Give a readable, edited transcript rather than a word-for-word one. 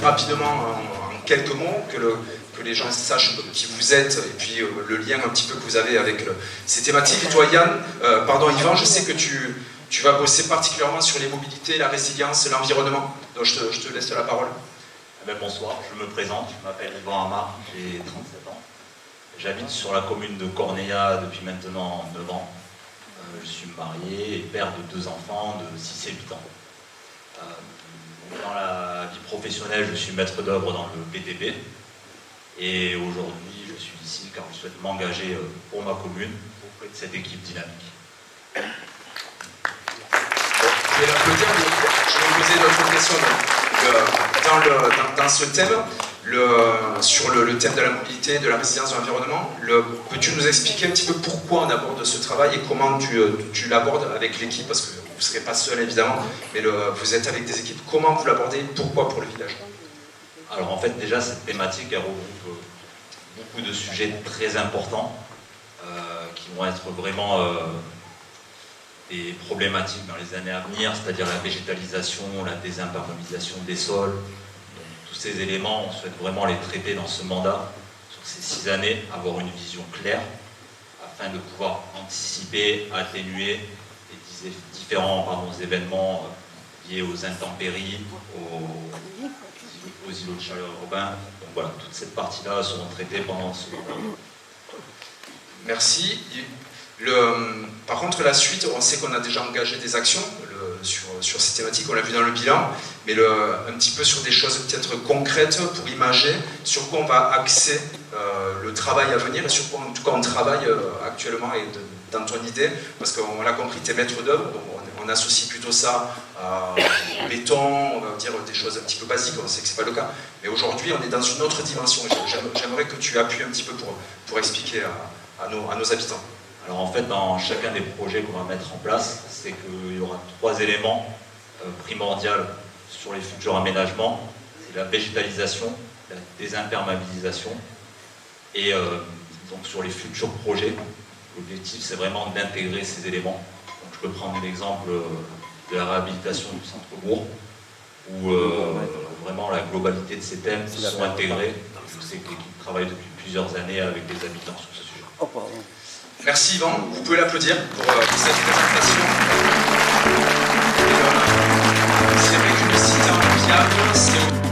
rapidement en quelques mots, que les gens sachent qui vous êtes et puis le lien un petit peu que vous avez avec ces thématiques. Et toi, Yvan, je sais que tu vas bosser particulièrement sur les mobilités, la résilience, l'environnement. Donc je te laisse la parole. Bonsoir, je me présente, je m'appelle Yvan Amar, j'ai 37 ans. J'habite sur la commune de Corneilla depuis maintenant 9 ans. Je suis marié et père de 2 enfants de 6 et 8 ans. Dans la vie professionnelle, je suis maître d'œuvre dans le BTP. Et aujourd'hui, je suis ici car je souhaite m'engager pour ma commune auprès de cette équipe dynamique. Je vais l'applaudir, je vais vous poser d'autres questions. Dans ce thème, sur le thème de la mobilité, de la résilience de l'environnement, peux-tu nous expliquer un petit peu pourquoi on aborde ce travail et comment tu l'abordes avec l'équipe? Parce que vous ne serez pas seul évidemment, mais vous êtes avec des équipes. Comment vous l'abordez? Pourquoi pour le village? Alors en fait, déjà, cette thématique elle regroupe beaucoup de sujets très importants qui vont être vraiment des problématiques dans les années à venir, c'est-à-dire la végétalisation, la désimperméabilisation des sols. Donc, tous ces éléments, on souhaite vraiment les traiter dans ce mandat, sur ces 6 années, avoir une vision claire, afin de pouvoir anticiper, atténuer les différents événements liés aux intempéries, aux îlots de chaleur urbains. Donc voilà, toute cette partie-là seront traitées pendant ce mandat. Merci. Par contre, la suite, on sait qu'on a déjà engagé des actions sur ces thématiques, on l'a vu dans le bilan, mais un petit peu sur des choses peut-être concrètes pour imager sur quoi on va axer le travail à venir et sur quoi en tout cas on travaille actuellement et dans ton idée, parce qu'on l'a compris, tu es maître d'œuvre, donc on associe plutôt ça au béton, on va dire des choses un petit peu basiques, on sait que c'est pas le cas, mais aujourd'hui on est dans une autre dimension. J'aimerais que tu appuies un petit peu pour expliquer à nos habitants. Alors en fait, dans chacun des projets qu'on va mettre en place, c'est qu'il y aura 3 éléments primordiaux sur les futurs aménagements. C'est la végétalisation, la désimperméabilisation et donc sur les futurs projets, l'objectif c'est vraiment d'intégrer ces éléments. Donc je peux prendre l'exemple de la réhabilitation du centre-bourg où vraiment la globalité de ces thèmes se sont intégrés. Je sais que l'équipe travaille depuis plusieurs années avec les habitants sur ce sujet. Oh, pardon. Merci Yvan, vous pouvez l'applaudir pour cette présentation. C'est vrai que le site est incroyable,